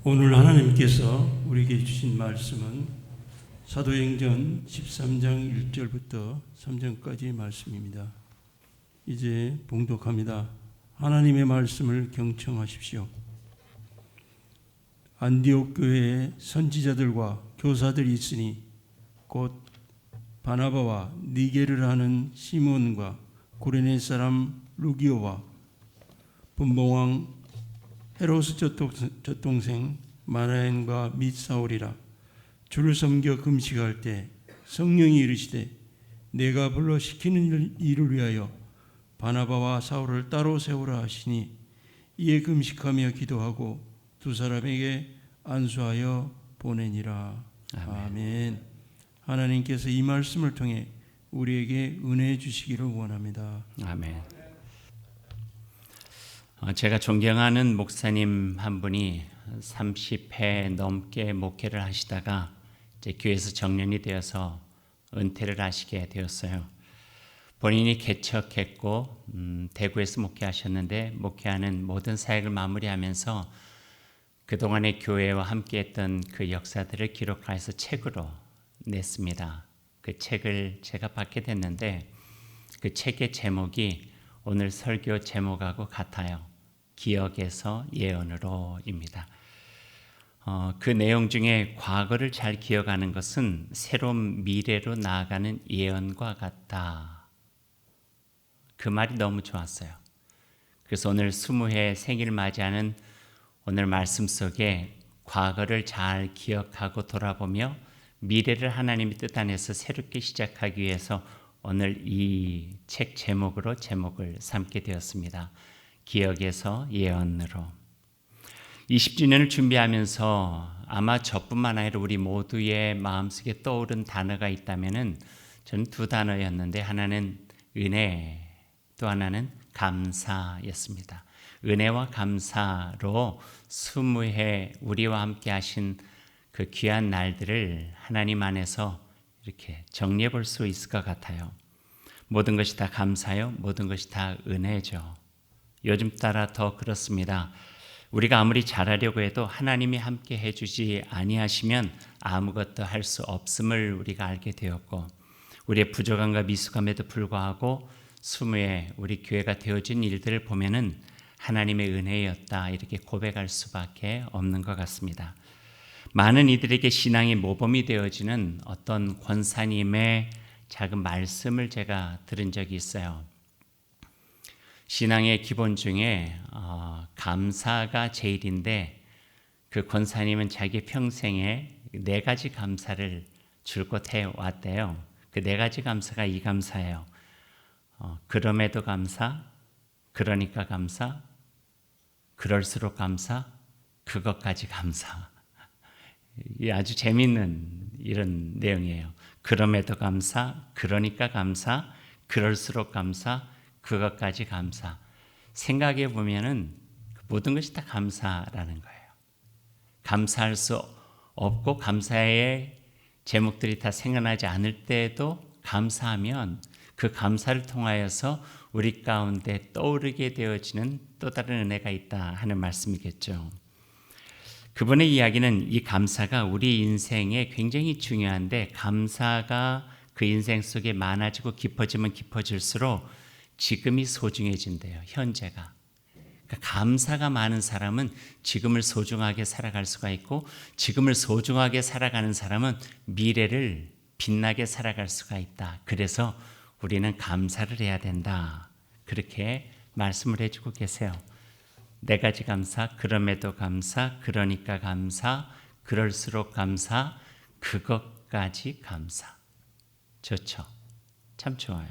오늘 하나님께서 우리에게 주신 말씀은 사도행전 13장 1절부터 3절까지의 말씀입니다. 이제 봉독합니다. 하나님의 말씀을 경청하십시오. 안디옥 교회에 선지자들과 교사들이 있으니 곧 바나바와 니게를 하는 시몬과 고레네 사람 루기오와 분봉왕 헤로스 젖동생 마나엔과 및 사울이라. 주를 섬겨 금식할 때 성령이 이르시되 내가 불러 시키는 일을 위하여 바나바와 사울을 따로 세우라 하시니 이에 금식하며 기도하고 두 사람에게 안수하여 보내니라. 아멘. 하나님께서 이 말씀을 통해 우리에게 은혜 주시기를 원합니다. 아멘. 제가 존경하는 목사님 한 분이 30회 넘게 목회를 하시다가 이제 교회에서 정년이 되어서 은퇴를 하시게 되었어요. 본인이 개척했고 대구에서 목회하셨는데 목회하는 모든 사역을 마무리하면서 그동안의 교회와 함께했던 그 역사들을 기록해서 책으로 냈습니다. 그 책을 제가 받게 됐는데 그 책의 제목이 오늘 설교 제목하고 같아요. 기억에서 예언으로입니다. 그 내용 중에 과거를 잘 기억하는 것은 새로운 미래로 나아가는 예언과 같다. 그 말이 너무 좋았어요. 그래서 오늘 20회 생일 맞이하는 오늘 말씀 속에 과거를 잘 기억하고 돌아보며 미래를 하나님의 뜻 안에서 새롭게 시작하기 위해서 오늘 이 책 제목으로 제목을 삼게 되었습니다. 기억에서 예언으로. 20주년을 준비하면서 아마 저뿐만 아니라 우리 모두의 마음속에 떠오른 단어가 있다면은 저는 두 단어였는데 하나는 은혜, 또 하나는 감사였습니다. 은혜와 감사로 20회 우리와 함께 하신 그 귀한 날들을 하나님 안에서 이렇게 정리해 볼 수 있을 것 같아요. 모든 것이 다 감사요. 모든 것이 다 은혜죠. 요즘 따라 더 그렇습니다. 우리가 아무리 잘하려고 해도 하나님이 함께 해주지 아니하시면 아무것도 할 수 없음을 우리가 알게 되었고 우리의 부족함과 미숙함에도 불구하고 20회 우리 교회가 되어진 일들을 보면은 하나님의 은혜였다 이렇게 고백할 수밖에 없는 것 같습니다. 많은 이들에게 신앙의 모범이 되어지는 어떤 권사님의 작은 말씀을 제가 들은 적이 있어요. 신앙의 기본 중에 감사가 제일인데 그 권사님은 자기 평생에 4가지 감사를 줄곧 해왔대요. 그 4가지 감사가 이 감사예요. 그럼에도 감사, 그러니까 감사, 그럴수록 감사, 그것까지 감사. 아주 재미있는 이런 내용이에요. 그럼에도 감사, 그러니까 감사, 그럴수록 감사, 그것까지 감사. 생각해 보면은 모든 것이 다 감사라는 거예요. 감사할 수 없고 감사의 제목들이 다 생각나지 않을 때에도 감사하면 그 감사를 통하여서 우리 가운데 떠오르게 되어지는 또 다른 은혜가 있다 하는 말씀이겠죠. 그분의 이야기는 이 감사가 우리 인생에 굉장히 중요한데 감사가 그 인생 속에 많아지고 깊어지면 깊어질수록 지금이 소중해진대요. 현재가. 그러니까 감사가 많은 사람은 지금을 소중하게 살아갈 수가 있고 지금을 소중하게 살아가는 사람은 미래를 빛나게 살아갈 수가 있다. 그래서 우리는 감사를 해야 된다. 그렇게 말씀을 해주고 계세요. 4가지 감사, 그럼에도 감사, 그러니까 감사, 그럴수록 감사, 그것까지 감사. 좋죠? 참 좋아요.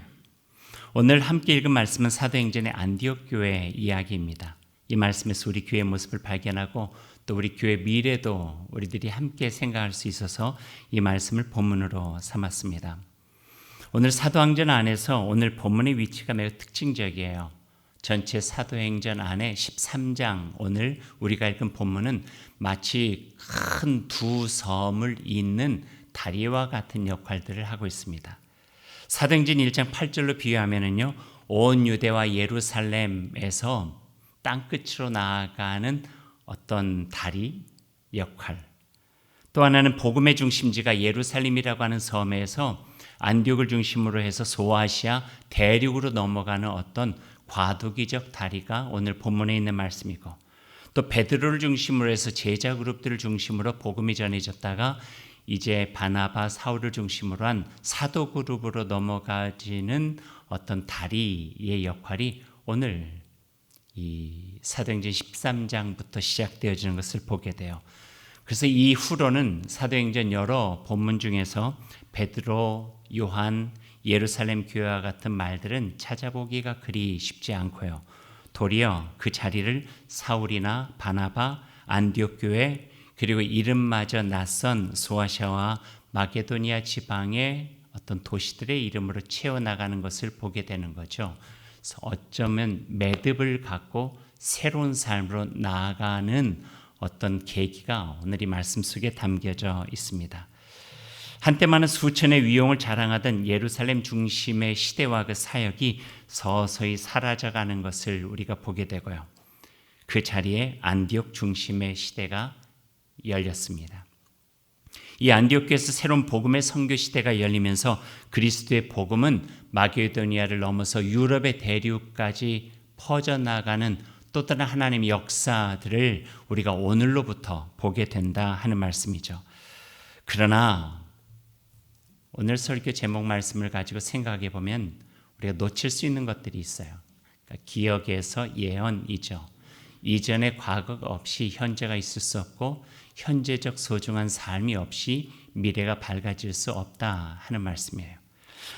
오늘 함께 읽은 말씀은 사도행전의 안디옥 교회 이야기입니다. 이 말씀에서 우리 교회의 모습을 발견하고 또 우리 교회 미래도 우리들이 함께 생각할 수 있어서 이 말씀을 본문으로 삼았습니다. 오늘 사도행전 안에서 오늘 본문의 위치가 매우 특징적이에요. 전체 사도행전 안에 13장 오늘 우리가 읽은 본문은 마치 큰 두 섬을 잇는 다리와 같은 역할들을 하고 있습니다. 사도행전 1장 8절로 비유하면은요, 온 유대와 예루살렘에서 땅끝으로 나아가는 어떤 다리, 역할, 또 하나는 복음의 중심지가 예루살렘이라고 하는 섬에서 안디옥을 중심으로 해서 소아시아 대륙으로 넘어가는 어떤 과도기적 다리가 오늘 본문에 있는 말씀이고, 또 베드로를 중심으로 해서 제자 그룹들을 중심으로 복음이 전해졌다가 이제 바나바, 사울을 중심으로 한 사도 그룹으로 넘어가지는 어떤 다리의 역할이 오늘 이 사도행전 13장부터 시작되어지는 것을 보게 돼요. 그래서 이후로는 사도행전 여러 본문 중에서 베드로, 요한, 예루살렘 교회와 같은 말들은 찾아보기가 그리 쉽지 않고요. 도리어 그 자리를 사울이나 바나바, 안디옥 교회, 그리고 이름마저 낯선 소아시아와 마게도니아 지방의 어떤 도시들의 이름으로 채워나가는 것을 보게 되는 거죠. 그래서 어쩌면 매듭을 갖고 새로운 삶으로 나아가는 어떤 계기가 오늘 이 말씀 속에 담겨져 있습니다. 한때만은 수천의 위용을 자랑하던 예루살렘 중심의 시대와 그 사역이 서서히 사라져가는 것을 우리가 보게 되고요. 그 자리에 안디옥 중심의 시대가 열렸습니다. 이 안디옥에서 새로운 복음의 선교 시대가 열리면서 그리스도의 복음은 마게도니아를 넘어서 유럽의 대륙까지 퍼져나가는 또 다른 하나님의 역사들을 우리가 오늘로부터 보게 된다 하는 말씀이죠. 그러나 오늘 설교 제목 말씀을 가지고 생각해 보면 우리가 놓칠 수 있는 것들이 있어요. 그러니까 기억에서 예언이죠. 이전의 과거가 없이 현재가 있을 수 없고 현재적 소중한 삶이 없이 미래가 밝아질 수 없다 하는 말씀이에요.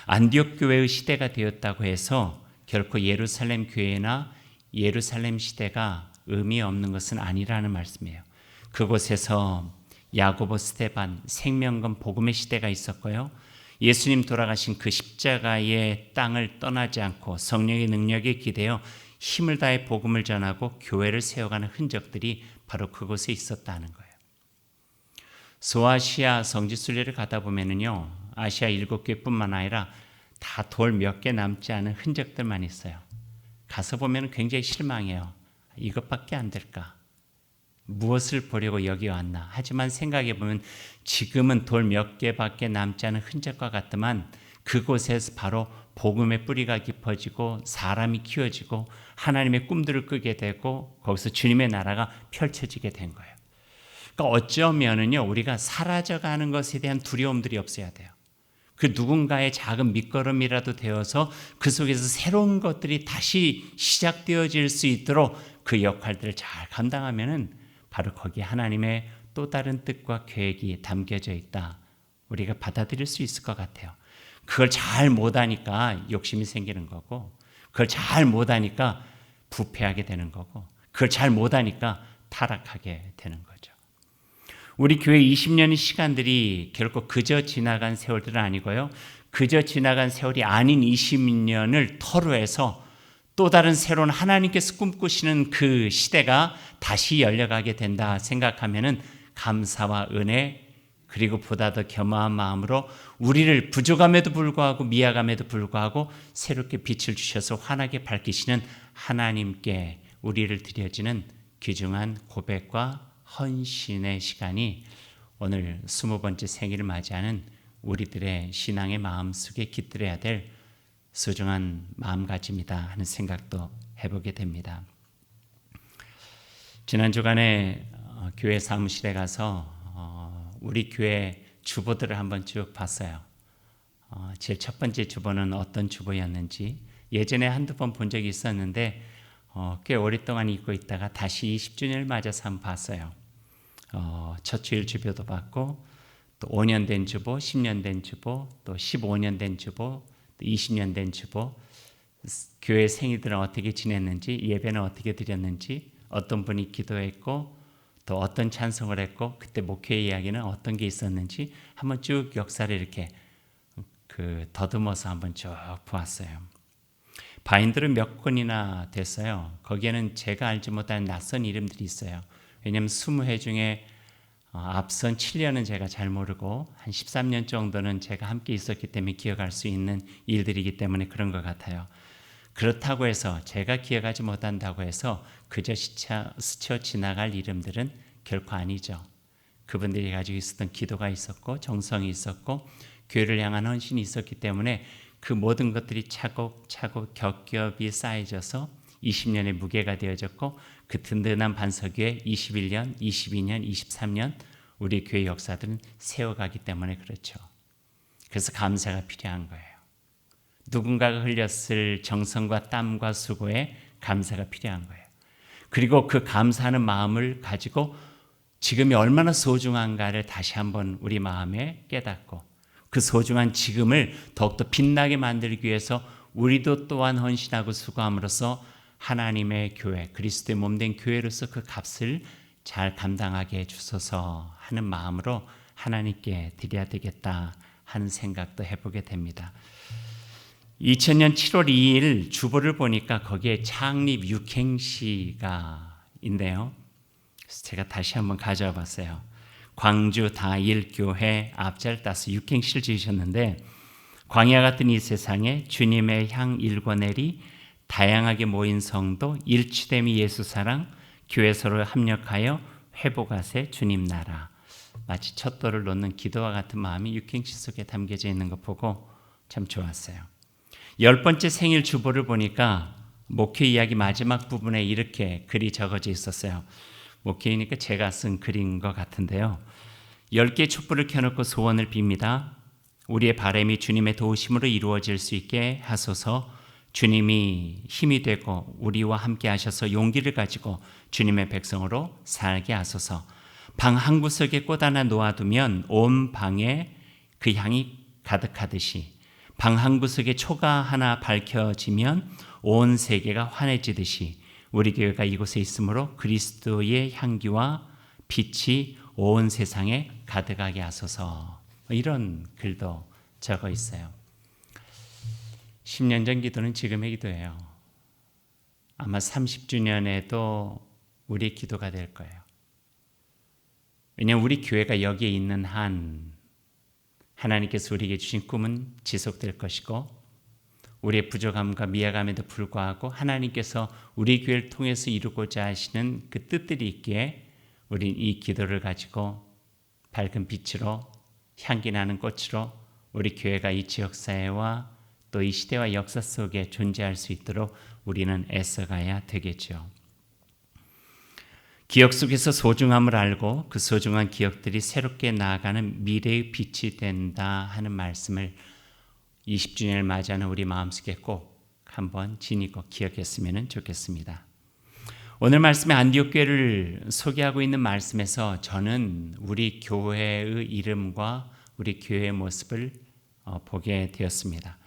안디옥 교회의 시대가 되었다고 해서 결코 예루살렘 교회나 예루살렘 시대가 의미 없는 것은 아니라는 말씀이에요. 그곳에서 야고보, 스데반, 생명건 복음의 시대가 있었고요. 예수님 돌아가신 그 십자가의 땅을 떠나지 않고 성령의 능력에 기대어 힘을 다해 복음을 전하고 교회를 세워가는 흔적들이 바로 그곳에 있었다는 거예요. 소아시아 성지순례를 가다 보면은요, 아시아 7개뿐만 아니라 다 돌 몇 개 남지 않은 흔적들만 있어요. 가서 보면 굉장히 실망해요. 이것밖에 안 될까? 무엇을 보려고 여기 왔나? 하지만 생각해 보면 지금은 돌 몇 개밖에 남지 않은 흔적과 같지만 그곳에서 바로 복음의 뿌리가 깊어지고 사람이 키워지고 하나님의 꿈들을 꾸게 되고 거기서 주님의 나라가 펼쳐지게 된 거예요. 그러니까 어쩌면은요, 우리가 사라져가는 것에 대한 두려움들이 없어야 돼요. 그 누군가의 작은 밑거름이라도 되어서 그 속에서 새로운 것들이 다시 시작되어질 수 있도록 그 역할들을 잘 감당하면은 바로 거기에 하나님의 또 다른 뜻과 계획이 담겨져 있다. 우리가 받아들일 수 있을 것 같아요. 그걸 잘 못하니까 욕심이 생기는 거고, 그걸 잘 못하니까 부패하게 되는 거고, 그걸 잘 못하니까 타락하게 되는 거죠. 우리 교회 20년의 시간들이 결코 그저 지나간 세월들은 아니고요. 그저 지나간 세월이 아닌 20년을 터루해서 또 다른 새로운 하나님께서 꿈꾸시는 그 시대가 다시 열려가게 된다 생각하면은 감사와 은혜, 그리고 보다 더 겸허한 마음으로 우리를 부족함에도 불구하고 미약함에도 불구하고 새롭게 빛을 주셔서 환하게 밝히시는 하나님께 우리를 드려지는 귀중한 고백과 헌신의 시간이 오늘 20번째 생일을 맞이하는 우리들의 신앙의 마음속에 깃들어야 될 소중한 마음가짐이다 하는 생각도 해보게 됩니다. 지난 주간에 교회 사무실에 가서 우리 교회 주보들을 한번 쭉 봤어요. 제일 첫 번째 주보는 어떤 주보였는지 예전에 한두 번 본 적이 있었는데 꽤 오랫동안 잊고 있다가 다시 20주년을 맞아서 한번 봤어요. 첫 주일 주보도 봤고 또 5년 된 주보, 10년 된 주보, 또 15년 된 주보, 또 20년 된 주보, 교회 생일들은 어떻게 지냈는지, 예배는 어떻게 드렸는지, 어떤 분이 기도했고 또 어떤 찬송을 했고 그때 목회 이야기는 어떤 게 있었는지 한번 쭉 역사를 이렇게 더듬어서 한번 쭉 보았어요. 바인드를 몇 권이나 됐어요. 거기에는 제가 알지 못하는 낯선 이름들이 있어요. 왜냐하면 20회 중에 앞선 7년은 제가 잘 모르고 한 13년 정도는 제가 함께 있었기 때문에 기억할 수 있는 일들이기 때문에 그런 것 같아요. 그렇다고 해서 제가 기억하지 못한다고 해서 그저 스쳐 지나갈 이름들은 결코 아니죠. 그분들이 가지고 있었던 기도가 있었고 정성이 있었고 교회를 향한 헌신이 있었기 때문에 그 모든 것들이 차곡차곡 겹겹이 쌓여져서 20년의 무게가 되어졌고 그 든든한 반석 위에 21년, 22년, 23년 우리 교회 역사들은 세워가기 때문에 그렇죠. 그래서 감사가 필요한 거예요. 누군가가 흘렸을 정성과 땀과 수고에 감사가 필요한 거예요. 그리고 그 감사하는 마음을 가지고 지금이 얼마나 소중한가를 다시 한번 우리 마음에 깨닫고 그 소중한 지금을 더욱더 빛나게 만들기 위해서 우리도 또한 헌신하고 수고함으로써 하나님의 교회, 그리스도의 몸된 교회로서 그 값을 잘 감당하게 해주소서 하는 마음으로 하나님께 드려야 되겠다 하는 생각도 해보게 됩니다. 2000년 7월 2일 주보를 보니까 거기에 창립 6행시가 있네요. 그래서 제가 다시 한번 가져와 봤어요. 광주 다일교회 앞자를 따서 6행시를 지으셨는데 광야 같은 이 세상에 주님의 향 일궈내리 다양하게 모인 성도 일치됨이 예수 사랑 교회 서로 합력하여 회복하세 주님 나라. 마치 첫 돌을 놓는 기도와 같은 마음이 6행시 속에 담겨져 있는 것 보고 참 좋았어요. 10번째 생일 주보를 보니까 목회 이야기 마지막 부분에 이렇게 글이 적어져 있었어요. 목회이니까 제가 쓴 글인 것 같은데요. 10개의 촛불을 켜놓고 소원을 빕니다. 우리의 바람이 주님의 도우심으로 이루어질 수 있게 하소서. 주님이 힘이 되고 우리와 함께 하셔서 용기를 가지고 주님의 백성으로 살게 하소서. 방 한 구석에 꽃 하나 놓아두면 온 방에 그 향이 가득하듯이 방 한 구석에 초가 하나 밝혀지면 온 세계가 환해지듯이 우리 교회가 이곳에 있으므로 그리스도의 향기와 빛이 온 세상에 가득하게 하소서. 이런 글도 적어 있어요. 10년 전 기도는 지금의 기도예요. 아마 30주년에도 우리의 기도가 될 거예요. 왜냐하면 우리 교회가 여기에 있는 한 하나님께서 우리에게 주신 꿈은 지속될 것이고 우리의 부족함과 미약함에도 불구하고 하나님께서 우리 교회를 통해서 이루고자 하시는 그 뜻들이 있기에 우린 이 기도를 가지고 밝은 빛으로 향기 나는 꽃으로 우리 교회가 이 지역사회와 또 이 시대와 역사 속에 존재할 수 있도록 우리는 애써가야 되겠죠. 기억 속에서 소중함을 알고 그 소중한 기억들이 새롭게 나아가는 미래의 빛이 된다 하는 말씀을 20주년을 맞이하는 우리 마음속에 꼭 한번 지니고 기억했으면 좋겠습니다. 오늘 말씀의 안디옥 교회를 소개하고 있는 말씀에서 저는 우리 교회의 이름과 우리 교회의 모습을 보게 되었습니다.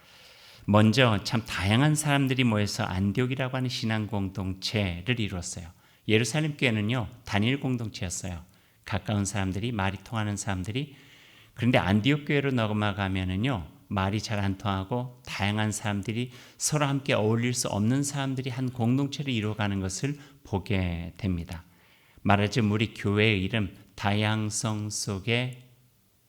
먼저 참 다양한 사람들이 모여서 안디옥이라고 하는 신앙 공동체를 이루었어요. 예루살렘 교회는요 단일 공동체였어요. 가까운 사람들이 말이 통하는 사람들이. 그런데 안디옥 교회로 넘어가면은요 말이 잘 안 통하고 다양한 사람들이 서로 함께 어울릴 수 없는 사람들이 한 공동체를 이루어가는 것을 보게 됩니다. 말하자면 우리 교회의 이름 다양성 속에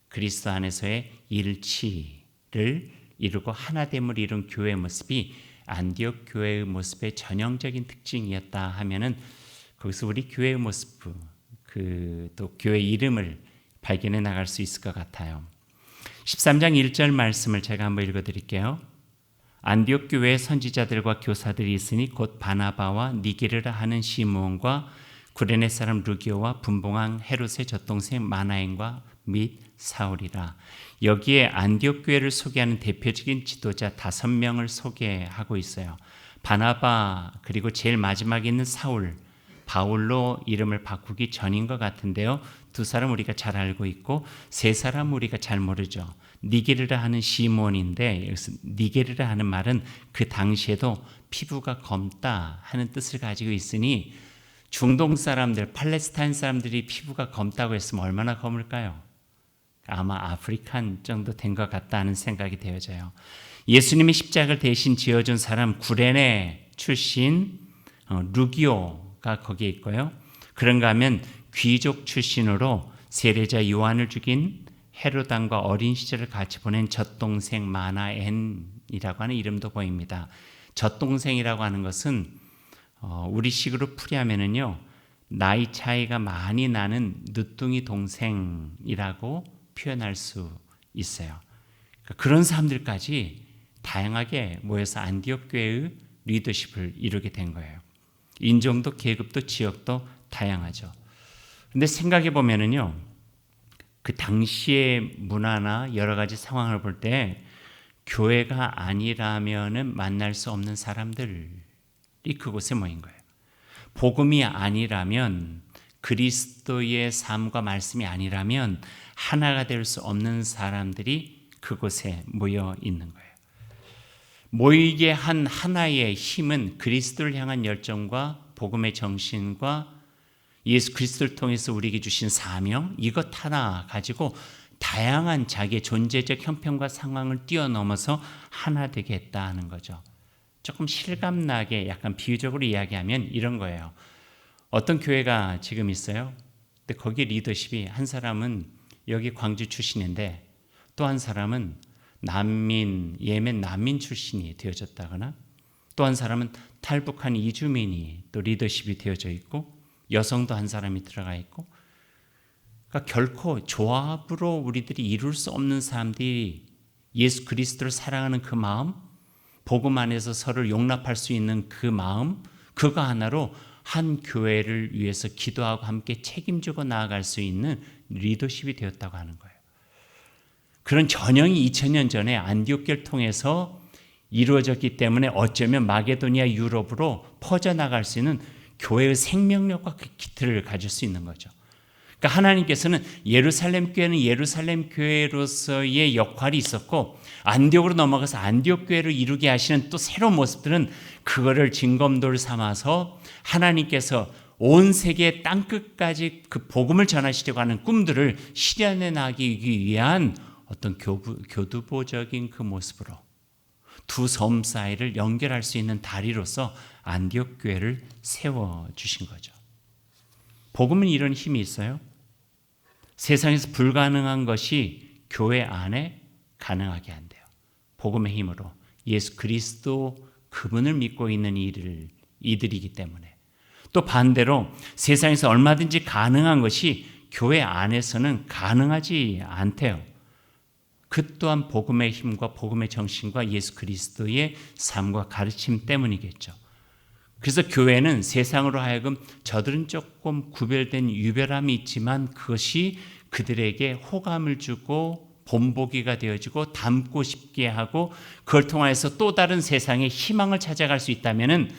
그리스도 안에서의 일치를 이루고 하나됨을 이룬 교회의 모습이 안디옥 교회의 모습의 전형적인 특징이었다 하면은 거기서 우리 교회의 모습, 또 교회 이름을 발견해 나갈 수 있을 것 같아요. 13장 1절 말씀을 제가 한번 읽어드릴게요. 안디옥 교회에 선지자들과 교사들이 있으니 곧 바나바와 니게르라 하는 시므온과 구레네 사람 루기오와 분봉왕 헤롯의 젖동생 마나엔과 및 사울이라. 여기에 안디옥 교회를 소개하는 대표적인 지도자 5명을 소개하고 있어요. 바나바 그리고 제일 마지막에 있는 사울, 바울로 이름을 바꾸기 전인 것 같은데요. 2사람 우리가 잘 알고 있고 3사람 우리가 잘 모르죠. 니게르라 하는 시몬인데 여기서 니게르라 하는 말은 그 당시에도 피부가 검다 하는 뜻을 가지고 있으니 중동 사람들, 팔레스타인 사람들이 피부가 검다고 했으면 얼마나 검을까요? 아마 아프리칸 정도 된 것 같다 하는 생각이 되어져요. 예수님이 십자가를 대신 지어준 사람 구레네 출신 루기오가 거기에 있고요. 그런가 하면 귀족 출신으로 세례자 요한을 죽인 헤로당과 어린 시절을 같이 보낸 젖동생 마나엔이라고 하는 이름도 보입니다. 젖동생이라고 하는 것은 우리식으로 풀이하면은요 나이 차이가 많이 나는 늦둥이 동생이라고 표현할 수 있어요. 그런 사람들까지 다양하게 모여서 안디옥 교회의 리더십을 이루게 된 거예요. 인종도 계급도 지역도 다양하죠. 근데 생각해 보면은요, 그 당시의 문화나 여러 가지 상황을 볼 때 교회가 아니라면은 만날 수 없는 사람들이 그곳에 모인 거예요. 복음이 아니라면, 그리스도의 삶과 말씀이 아니라면 하나가 될 수 없는 사람들이 그곳에 모여 있는 거예요. 모이게 한 하나의 힘은 그리스도를 향한 열정과 복음의 정신과 예수 그리스도를 통해서 우리에게 주신 사명, 이것 하나 가지고 다양한 자기의 존재적 형편과 상황을 뛰어넘어서 하나 되게 했다는 거죠. 조금 실감나게 약간 비유적으로 이야기하면 이런 거예요. 어떤 교회가 지금 있어요. 근데 거기 리더십이 한 사람은 여기 광주 출신인데 또 한 사람은 예멘 난민 출신이 되어졌다거나 또 한 사람은 탈북한 이주민이 또 리더십이 되어져 있고 여성도 한 사람이 들어가 있고, 그러니까 결코 조합으로 우리들이 이룰 수 없는 사람들이 예수 그리스도를 사랑하는 그 마음, 복음 안에서 서로를 용납할 수 있는 그 마음, 그거 하나로 한 교회를 위해서 기도하고 함께 책임지고 나아갈 수 있는 리더십이 되었다고 하는 거예요. 그런 전형이 2000년 전에 안디옥교를 통해서 이루어졌기 때문에 어쩌면 마게도니아 유럽으로 퍼져나갈 수 있는 교회의 생명력과 그 기틀을 가질 수 있는 거죠. 그러니까 하나님께서는 예루살렘 교회는 예루살렘 교회로서의 역할이 있었고 안디옥으로 넘어가서 안디옥 교회를 이루게 하시는 또 새로운 모습들은 그거를 징검도를 삼아서 하나님께서 온 세계 땅끝까지 그 복음을 전하시려고 하는 꿈들을 실현해 나가기 위한 어떤 교두보적인 그 모습으로 두 섬 사이를 연결할 수 있는 다리로서 안디옥 교회를 세워주신 거죠. 복음은 이런 힘이 있어요. 세상에서 불가능한 것이 교회 안에 가능하게 한대요. 복음의 힘으로 예수 그리스도 그분을 믿고 있는 이들이기 때문에. 또 반대로 세상에서 얼마든지 가능한 것이 교회 안에서는 가능하지 않대요. 그 또한 복음의 힘과 복음의 정신과 예수 그리스도의 삶과 가르침 때문이겠죠. 그래서 교회는 세상으로 하여금 저들은 조금 구별된 유별함이 있지만 그것이 그들에게 호감을 주고 본보기가 되어지고 닮고 싶게 하고 그걸 통해서 또 다른 세상의 희망을 찾아갈 수 있다면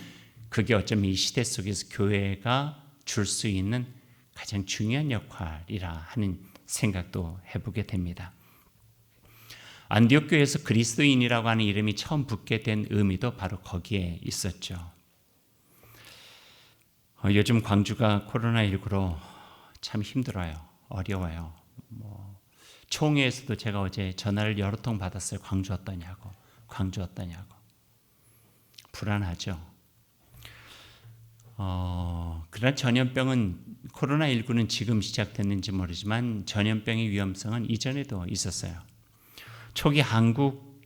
그게 어쩌면 이 시대 속에서 교회가 줄 수 있는 가장 중요한 역할이라 하는 생각도 해보게 됩니다. 안디옥 교회에서 그리스도인이라고 하는 이름이 처음 붙게 된 의미도 바로 거기에 있었죠. 요즘 광주가 코로나19로 참 힘들어요. 어려워요. 총회에서도 제가 어제 전화를 여러 통 받았어요. 광주 어떠냐고. 불안하죠. 그러나 전염병은 코로나19는 지금 시작됐는지 모르지만 전염병의 위험성은 이전에도 있었어요. 초기 한국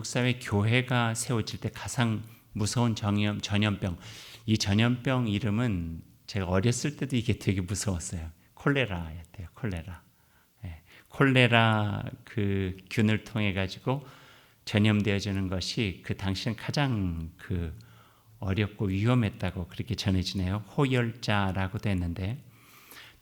사회 교회가 세워질 때 가장 무서운 전염병, 이 전염병 이름은 제가 어렸을 때도 이게 되게 무서웠어요. 콜레라였대요. 콜레라 그 균을 통해 가지고 전염되어지는 것이 그 당시엔 가장 어렵고 위험했다고 그렇게 전해지네요. 호열자라고도 했는데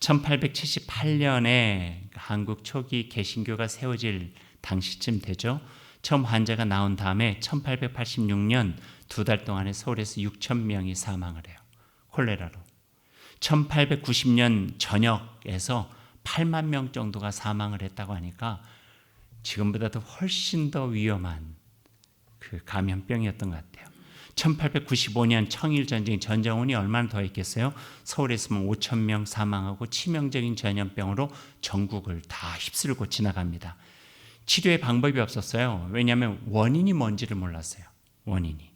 1878년에 한국 초기 개신교가 세워질 당시쯤 되죠. 처음 환자가 나온 다음에 1886년 2달 동안에 서울에서 6,000명이 사망을 해요. 콜레라로. 1890년 전역에서 8만 명 정도가 사망을 했다고 하니까 지금보다도 훨씬 더 위험한 그 감염병이었던 것 같아요. 1895년 청일전쟁 전쟁원이 얼마나 더 했겠어요? 서울에서만 5,000명 사망하고 치명적인 전염병으로 전국을 다 휩쓸고 지나갑니다. 치료의 방법이 없었어요. 왜냐하면 원인이 뭔지를 몰랐어요. 원인이.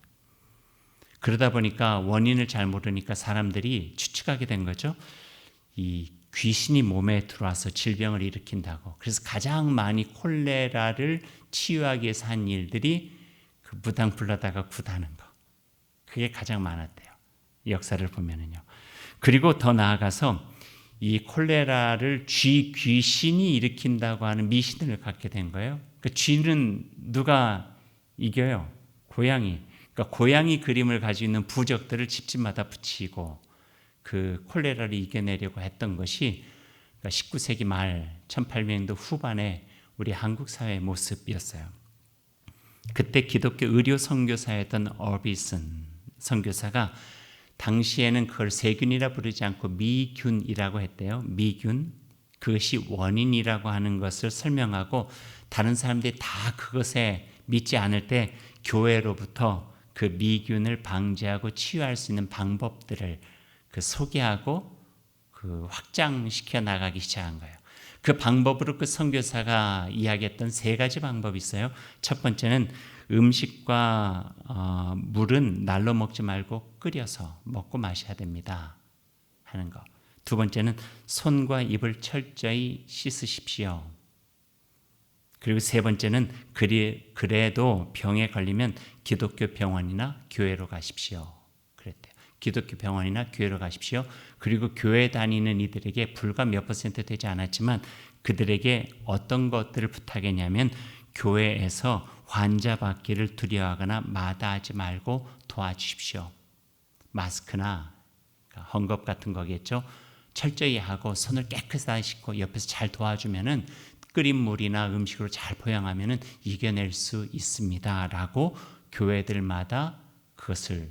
그러다 보니까 원인을 잘 모르니까 사람들이 추측하게 된 거죠. 이 귀신이 몸에 들어와서 질병을 일으킨다고. 그래서 가장 많이 콜레라를 치유하기 위해서 한 일들이 그 무당불러다가 굿하는 거. 그게 가장 많았대요. 이 역사를 보면은요. 그리고 더 나아가서 이 콜레라를 쥐 귀신이 일으킨다고 하는 미신을 갖게 된 거예요. 그 쥐는 누가 이겨요? 고양이. 그러니까 고양이 그림을 가지고 있는 부적들을 집집마다 붙이고 그 콜레라를 이겨내려고 했던 것이 19세기 말 1800년도 후반에 우리 한국 사회의 모습이었어요. 그때 기독교 의료 선교사였던 어비슨 선교사가 당시에는 그걸 세균이라 부르지 않고 미균이라고 했대요. 미균. 그것이 원인이라고 하는 것을 설명하고 다른 사람들이 다 그것에 믿지 않을 때 교회로부터 그 미균을 방지하고 치유할 수 있는 방법들을 소개하고 확장시켜 나가기 시작한 거예요. 그 방법으로 그 선교사가 이야기했던 3가지 방법이 있어요. 첫 번째는 음식과 물은 날로 먹지 말고 끓여서 먹고 마셔야 됩니다 하는 거. 두 번째는 손과 입을 철저히 씻으십시오. 그리고 세 번째는 그래도 병에 걸리면 기독교 병원이나 교회로 가십시오. 그랬대요. 기독교 병원이나 교회로 가십시오. 그리고 교회 다니는 이들에게 불과 몇 % 되지 않았지만 그들에게 어떤 것들을 부탁했냐면 교회에서 환자 받기를 두려워하거나 마다하지 말고 도와주십시오. 마스크나 헝겊 같은 거겠죠. 철저히 하고 손을 깨끗하게 씻고 옆에서 잘 도와주면은 끓인 물이나 음식으로 잘 포용하면은 이겨낼 수 있습니다라고 교회들마다 그것을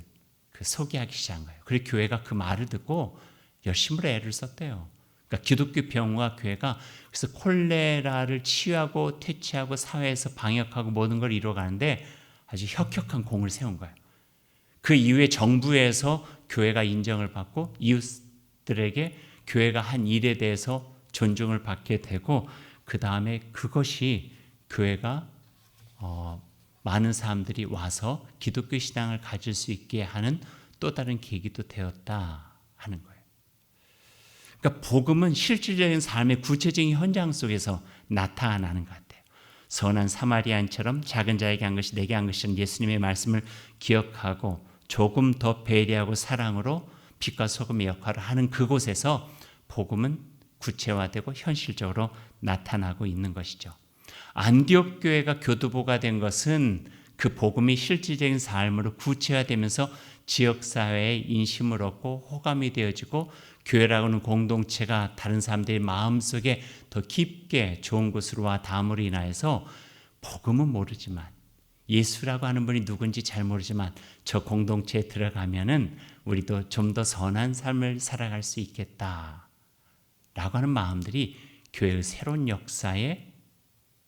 소개하기 시작한 거예요. 그리고 교회가 그 말을 듣고 열심으로 애를 썼대요. 그러니까 기독교 병원과 교회가 그래서 콜레라를 치유하고 퇴치하고 사회에서 방역하고 모든 걸 이루어가는데 아주 혁혁한 공을 세운 거예요. 그 이후에 정부에서 교회가 인정을 받고 이웃들에게 교회가 한 일에 대해서 존중을 받게 되고 그 다음에 그것이 교회가 많은 사람들이 와서 기독교 신앙을 가질 수 있게 하는 또 다른 계기도 되었다 하는 거예요. 그러니까 복음은 실질적인 삶의 구체적인 현장 속에서 나타나는 것 같아요. 선한 사마리아인처럼 작은 자에게 한 것이 내게 한 것이라는 예수님의 말씀을 기억하고 조금 더 배려하고 사랑으로 빛과 소금의 역할을 하는 그곳에서 복음은 구체화되고 현실적으로 나타나고 있는 것이죠. 안디옥 교회가 교두보가 된 것은 그 복음이 실질적인 삶으로 구체화되면서 지역사회의 인심을 얻고 호감이 되어지고 교회라고 하는 공동체가 다른 사람들의 마음속에 더 깊게 좋은 곳으로 와 닿음으로 인하여서 복음은 모르지만 예수라고 하는 분이 누군지 잘 모르지만 저 공동체에 들어가면은 우리도 좀 더 선한 삶을 살아갈 수 있겠다 라고 하는 마음들이 교회의 새로운 역사의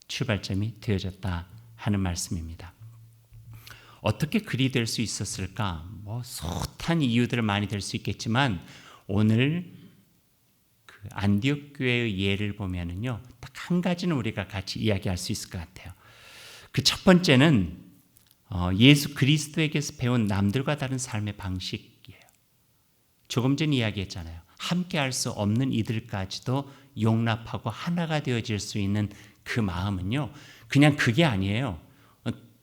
출발점이 되어졌다 하는 말씀입니다. 어떻게 그리 될 수 있었을까? 숱한 이유들을 많이 될 수 있겠지만 오늘 그 안디옥 교회의 예를 보면은요, 딱 한 가지는 우리가 같이 이야기할 수 있을 것 같아요. 그 첫 번째는 예수 그리스도에게서 배운 남들과 다른 삶의 방식이에요. 조금 전 이야기했잖아요. 함께 할 수 없는 이들까지도 용납하고 하나가 되어질 수 있는 그 마음은요, 그냥 그게 아니에요.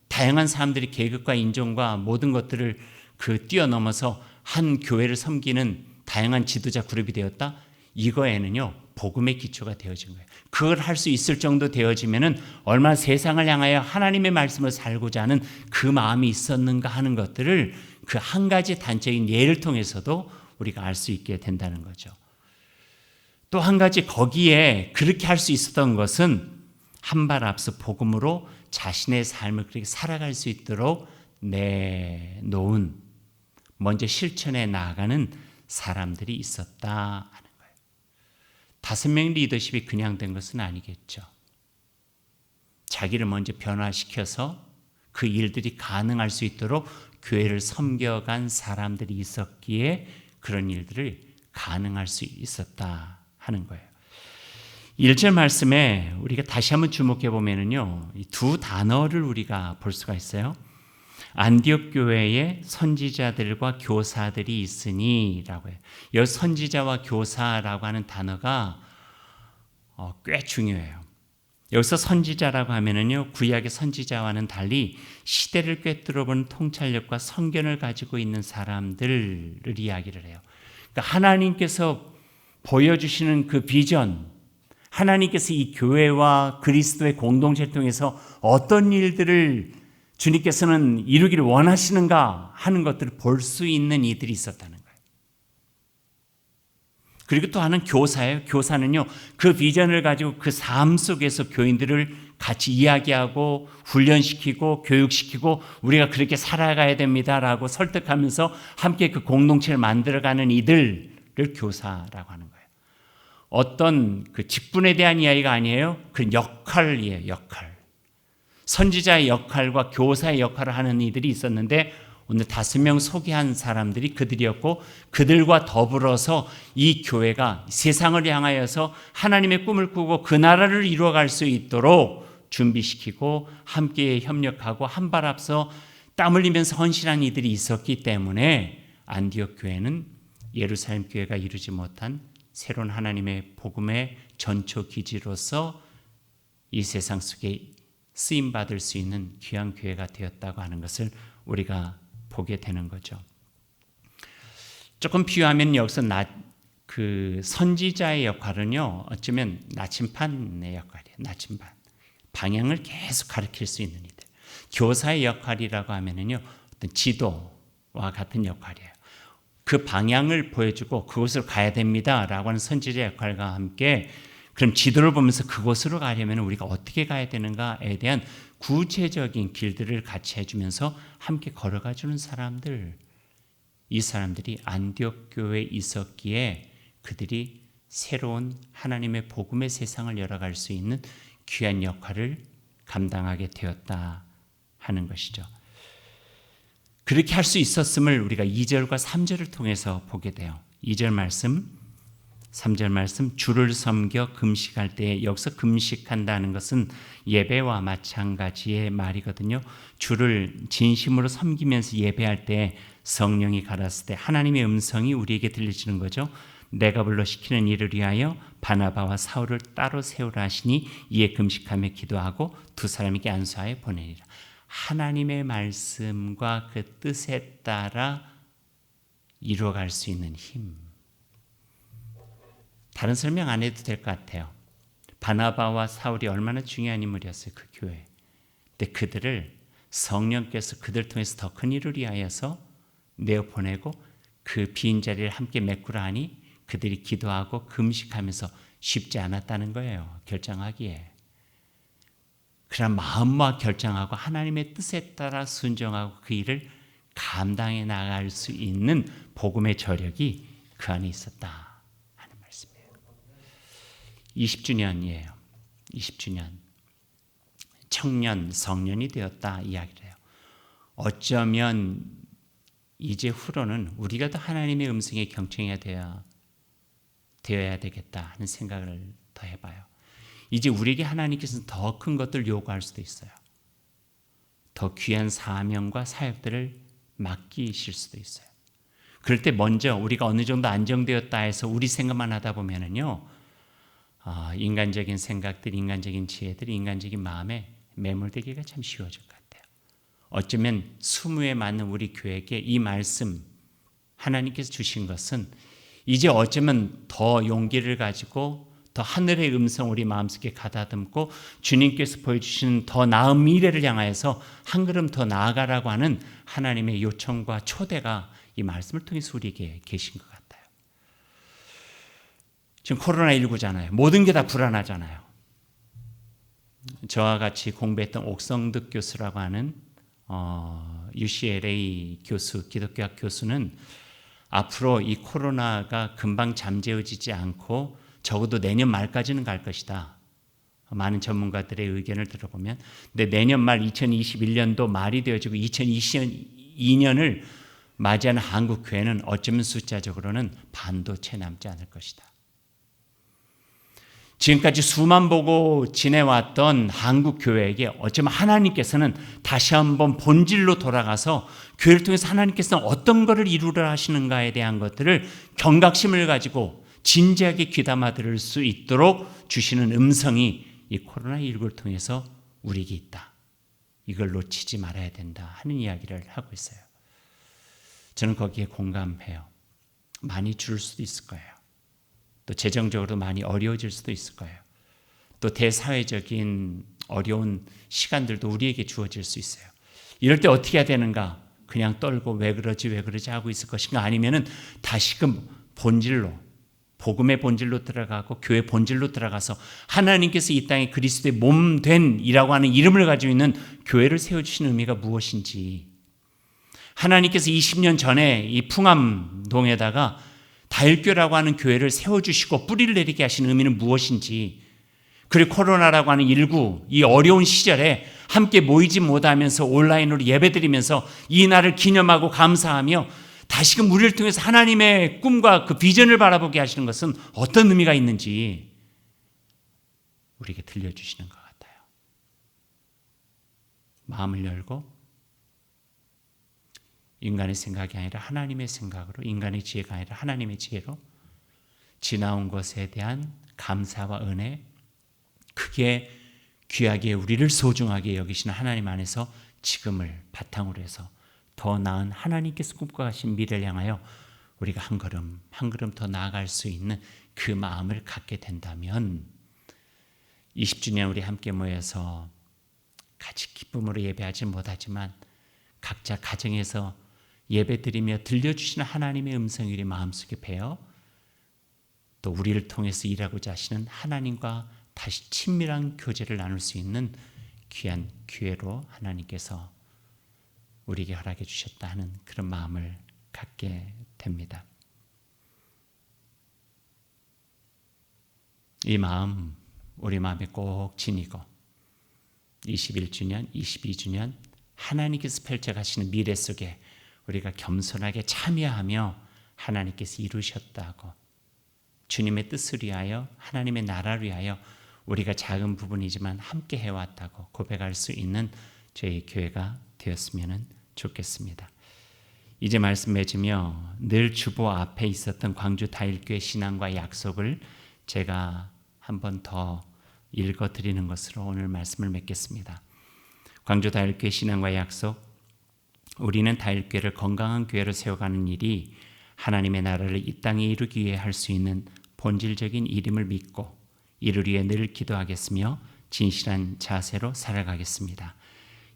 다양한 사람들이 계급과 인종과 모든 것들을 뛰어넘어서 한 교회를 섬기는 다양한 지도자 그룹이 되었다. 이거에는요, 복음의 기초가 되어진 거예요. 그걸 할 수 있을 정도 되어지면은 얼마나 세상을 향하여 하나님의 말씀을 살고자 하는 그 마음이 있었는가 하는 것들을 그 한 가지 단적인 예를 통해서도 우리가 알 수 있게 된다는 거죠. 또 한 가지 거기에 그렇게 할 수 있었던 것은 한 발 앞서 복음으로 자신의 삶을 그렇게 살아갈 수 있도록 내놓은 먼저 실천해 나아가는 사람들이 있었다 하는 거예요. 5명 리더십이 그냥 된 것은 아니겠죠. 자기를 먼저 변화시켜서 그 일들이 가능할 수 있도록 교회를 섬겨간 사람들이 있었기에 그런 일들을 가능할 수 있었다 하는 거예요. 1절 말씀에 우리가 다시 한번 주목해 보면은요, 이 두 단어를 우리가 볼 수가 있어요. 안디옥 교회에 선지자들과 교사들이 있으니라고 해요. 이 선지자와 교사라고 하는 단어가 꽤 중요해요. 여기서 선지자라고 하면은요, 구약의 선지자와는 달리 시대를 꿰뚫어보는 통찰력과 선견을 가지고 있는 사람들을 이야기를 해요. 그러니까 하나님께서 보여주시는 그 비전, 하나님께서 이 교회와 그리스도의 공동체를 통해서 어떤 일들을 주님께서는 이루기를 원하시는가 하는 것들을 볼 수 있는 이들이 있었다는 거예요. 그리고 또 하나는 교사예요. 교사는요, 그 비전을 가지고 그 삶 속에서 교인들을 같이 이야기하고 훈련시키고 교육시키고 우리가 그렇게 살아가야 됩니다라고 설득하면서 함께 그 공동체를 만들어가는 이들을 교사라고 하는 거예요. 어떤 그 직분에 대한 이야기가 아니에요. 그 역할이에요. 역할. 선지자의 역할과 교사의 역할을 하는 이들이 있었는데 오늘 5명 소개한 사람들이 그들이었고, 그들과 더불어서 이 교회가 세상을 향하여서 하나님의 꿈을 꾸고 그 나라를 이루어갈 수 있도록 준비시키고 함께 협력하고 한 발 앞서 땀 흘리면서 헌신한 이들이 있었기 때문에 안디옥 교회는 예루살렘 교회가 이루지 못한 새로운 하나님의 복음의 전초 기지로서 이 세상 속에 쓰임받을 수 있는 귀한 교회가 되었다고 하는 것을 우리가 보게 되는 거죠. 조금 비유하면 여기서 그 선지자의 역할은요, 어쩌면 나침반의 역할이에요. 나침반. 방향을 계속 가르칠 수 있는 이들. 교사의 역할이라고 하면은요, 어떤 지도와 같은 역할이에요. 그 방향을 보여주고 그곳으로 가야 됩니다라고 하는 선지자의 역할과 함께, 그럼 지도를 보면서 그곳으로 가려면 우리가 어떻게 가야 되는가에 대한 구체적인 길들을 같이 해주면서 함께 걸어가 주는 사람들, 이 사람들이 안디옥 교회에 있었기에 그들이 새로운 하나님의 복음의 세상을 열어갈 수 있는 귀한 역할을 감당하게 되었다 하는 것이죠. 그렇게 할 수 있었음을 우리가 2절과 3절을 통해서 보게 돼요. 2절 말씀, 3절 말씀, 주를 섬겨 금식할 때, 여기서 금식한다는 것은 예배와 마찬가지의 말이거든요. 주를 진심으로 섬기면서 예배할 때 성령이 가라사대 하나님의 음성이 우리에게 들려지는 거죠. 내가 불러 시키는 일을 위하여 바나바와 사울을 따로 세우라 하시니 이에 금식하며 기도하고 두 사람에게 안수하여 보내니라. 하나님의 말씀과 그 뜻에 따라 이루어갈 수 있는 힘. 다른 설명 안 해도 될 것 같아요. 바나바와 사울이 얼마나 중요한 인물이었어요, 그 교회. 근데 그들을 성령께서 그들 통해서 더 큰 일을 위하여서 내어보내고 그 빈 자리를 함께 메꾸라 하니 그들이 기도하고 금식하면서 쉽지 않았다는 거예요, 결정하기에. 그러나 마음과 결정하고 하나님의 뜻에 따라 순종하고 그 일을 감당해 나갈 수 있는 복음의 저력이 그 안에 있었다. 20주년이에요. 20주년. 청년, 성년이 되었다 이야기를 해요. 어쩌면 이제 후로는 우리가 더 하나님의 음성에 경청해야 되어야 되겠다 하는 생각을 더 해봐요. 이제 우리에게 하나님께서는 더 큰 것들 요구할 수도 있어요. 더 귀한 사명과 사역들을 맡기실 수도 있어요. 그럴 때 먼저 우리가 어느 정도 안정되었다 해서 우리 생각만 하다 보면은요, 인간적인 생각들, 인간적인 지혜들, 인간적인 마음에 매몰되기가 참 쉬워질 것 같아요. 어쩌면 수무에 맞는 우리 교회에게 이 말씀 하나님께서 주신 것은 이제 어쩌면 더 용기를 가지고 더 하늘의 음성 우리 마음속에 가다듬고 주님께서 보여주시는 더 나은 미래를 향하여서 한 걸음 더 나아가라고 하는 하나님의 요청과 초대가 이 말씀을 통해서 우리에게 계신 것 같아요. 지금 코로나19잖아요. 모든 게 다 불안하잖아요. 저와 같이 공부했던 옥성득 교수라고 하는 UCLA 교수, 기독교학 교수는 앞으로 이 코로나가 금방 잠재워지지 않고 적어도 내년 말까지는 갈 것이다. 많은 전문가들의 의견을 들어보면. 근데 내년 말 2021년도 말이 되어지고 2022년을 맞이하는 한국 교회는 어쩌면 숫자적으로는 반도 채 남지 않을 것이다. 지금까지 수만 보고 지내왔던 한국 교회에게 어쩌면 하나님께서는 다시 한번 본질로 돌아가서 교회를 통해서 하나님께서는 어떤 것을 이루려 하시는가에 대한 것들을 경각심을 가지고 진지하게 귀담아 들을 수 있도록 주시는 음성이 이 코로나19를 통해서 우리에게 있다. 이걸 놓치지 말아야 된다 하는 이야기를 하고 있어요. 저는 거기에 공감해요. 많이 줄을 수도 있을 거예요. 또 재정적으로 많이 어려워질 수도 있을 거예요. 또 대사회적인 어려운 시간들도 우리에게 주어질 수 있어요. 이럴 때 어떻게 해야 되는가? 그냥 떨고 왜 그러지 하고 있을 것인가? 아니면은 다시금 본질로, 복음의 본질로 들어가고 교회 본질로 들어가서 하나님께서 이 땅에 그리스도의 몸된이라고 하는 이름을 가지고 있는 교회를 세워주시는 의미가 무엇인지, 하나님께서 20년 전에 이 풍암동에다가 다일교라고 하는 교회를 세워주시고 뿌리를 내리게 하시는 의미는 무엇인지, 그리고 코로나라고 하는 19, 이 어려운 시절에 함께 모이지 못하면서 온라인으로 예배드리면서 이 날을 기념하고 감사하며 다시금 우리를 통해서 하나님의 꿈과 그 비전을 바라보게 하시는 것은 어떤 의미가 있는지 우리에게 들려주시는 것 같아요. 마음을 열고 인간의 생각이 아니라 하나님의 생각으로, 인간의 지혜가 아니라 하나님의 지혜로 지나온 것에 대한 감사와 은혜, 크게 귀하게 우리를 소중하게 여기시는 하나님 안에서 지금을 바탕으로 해서 더 나은 하나님께서 꿈꿔가신 미래를 향하여 우리가 한 걸음 한 걸음 더 나아갈 수 있는 그 마음을 갖게 된다면 20주년 우리 함께 모여서 같이 기쁨으로 예배하지 못하지만 각자 가정에서 예배드리며 들려주시는 하나님의 음성이 우리 마음속에 배어 또 우리를 통해서 일하고자 하시는 하나님과 다시 친밀한 교제를 나눌 수 있는 귀한 기회로 하나님께서 우리에게 허락해 주셨다 하는 그런 마음을 갖게 됩니다. 이 마음 우리 마음에 꼭 지니고 21주년, 22주년 하나님께서 펼쳐가시는 미래 속에 우리가 겸손하게 참여하며 하나님께서 이루셨다고, 주님의 뜻을 위하여 하나님의 나라를 위하여 우리가 작은 부분이지만 함께 해왔다고 고백할 수 있는 저희 교회가 되었으면 좋겠습니다. 이제 말씀 맺으며 늘 주보 앞에 있었던 광주 다일교회 신앙과 약속을 제가 한 번 더 읽어드리는 것으로 오늘 말씀을 맺겠습니다. 광주 다일교회 신앙과 약속. 우리는 다일교회를 건강한 교회로 세워가는 일이 하나님의 나라를 이 땅에 이루기 위해 할 수 있는 본질적인 일임을 믿고 이를 위해 늘 기도하겠으며 진실한 자세로 살아가겠습니다.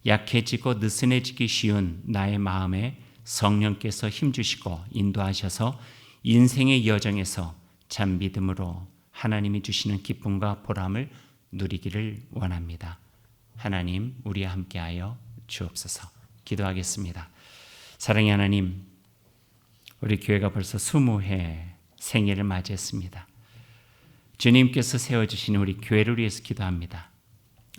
약해지고 느슨해지기 쉬운 나의 마음에 성령께서 힘주시고 인도하셔서 인생의 여정에서 참 믿음으로 하나님이 주시는 기쁨과 보람을 누리기를 원합니다. 하나님 우리와 함께하여 주옵소서. 기도하겠습니다. 사랑의 하나님, 우리 교회가 벌써 20회 생일을 맞이했습니다. 주님께서 세워주신 우리 교회를 위해서 기도합니다.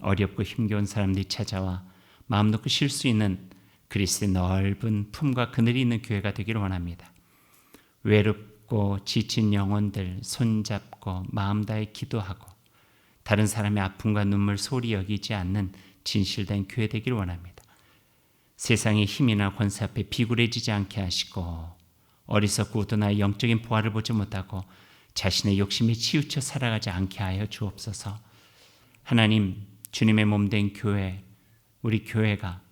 어렵고 힘겨운 사람들이 찾아와 마음 놓고 쉴 수 있는 그리스도의 넓은 품과 그늘이 있는 교회가 되기를 원합니다. 외롭고 지친 영혼들 손잡고 마음 다해 기도하고 다른 사람의 아픔과 눈물 소리 여기지 않는 진실된 교회 되기를 원합니다. 세상의 힘이나 권세 앞에 비굴해지지 않게 하시고 어리석고 우둔하여 영적인 보화를 보지 못하고 자신의 욕심에 치우쳐 살아가지 않게 하여 주옵소서. 하나님, 주님의 몸된 교회, 우리 교회가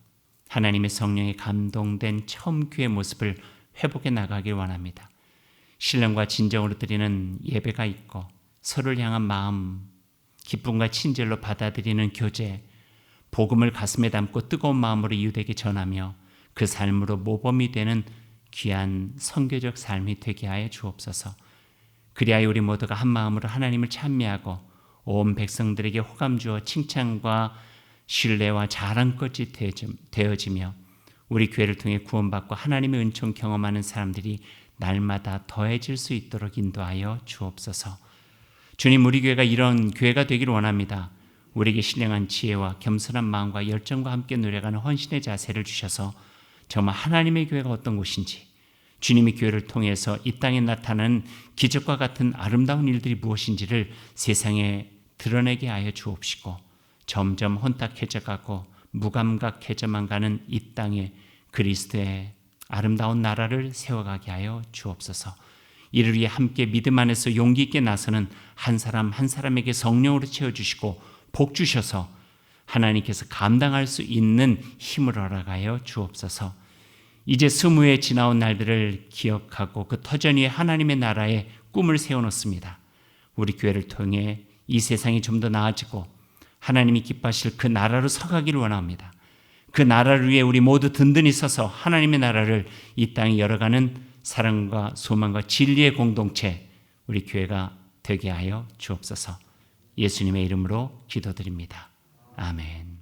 하나님의 성령에 감동된 처음 교회 모습을 회복해 나가길 원합니다. 신령과 진정으로 드리는 예배가 있고 서로를 향한 마음, 기쁨과 친절로 받아들이는 교제, 복음을 가슴에 담고 뜨거운 마음으로 이웃에게 전하며 그 삶으로 모범이 되는 귀한 선교적 삶이 되게 하여 주옵소서. 그리하여 우리 모두가 한 마음으로 하나님을 찬미하고 온 백성들에게 호감 주어 칭찬과 신뢰와 자랑거지 되어지며 우리 교회를 통해 구원받고 하나님의 은총 경험하는 사람들이 날마다 더해질 수 있도록 인도하여 주옵소서. 주님, 우리 교회가 이런 교회가 되기를 원합니다. 우리에게 신령한 지혜와 겸손한 마음과 열정과 함께 노력하는 헌신의 자세를 주셔서 정말 하나님의 교회가 어떤 곳인지, 주님의 교회를 통해서 이 땅에 나타나는 기적과 같은 아름다운 일들이 무엇인지를 세상에 드러내게 하여 주옵시고 점점 혼탁해져가고 무감각해져만 가는 이 땅에 그리스도의 아름다운 나라를 세워가게 하여 주옵소서. 이를 위해 함께 믿음 안에서 용기 있게 나서는 한 사람 한 사람에게 성령으로 채워주시고 복 주셔서 하나님께서 감당할 수 있는 힘을 허락하여 주옵소서. 이제 20회 지나온 날들을 기억하고 그 터전 위에 하나님의 나라의 꿈을 세워놓습니다. 우리 교회를 통해 이 세상이 좀 더 나아지고 하나님이 기뻐하실 그 나라로 서가기를 원합니다. 그 나라를 위해 우리 모두 든든히 서서 하나님의 나라를 이 땅에 열어가는 사랑과 소망과 진리의 공동체 우리 교회가 되게 하여 주옵소서. 예수님의 이름으로 기도드립니다. 아멘.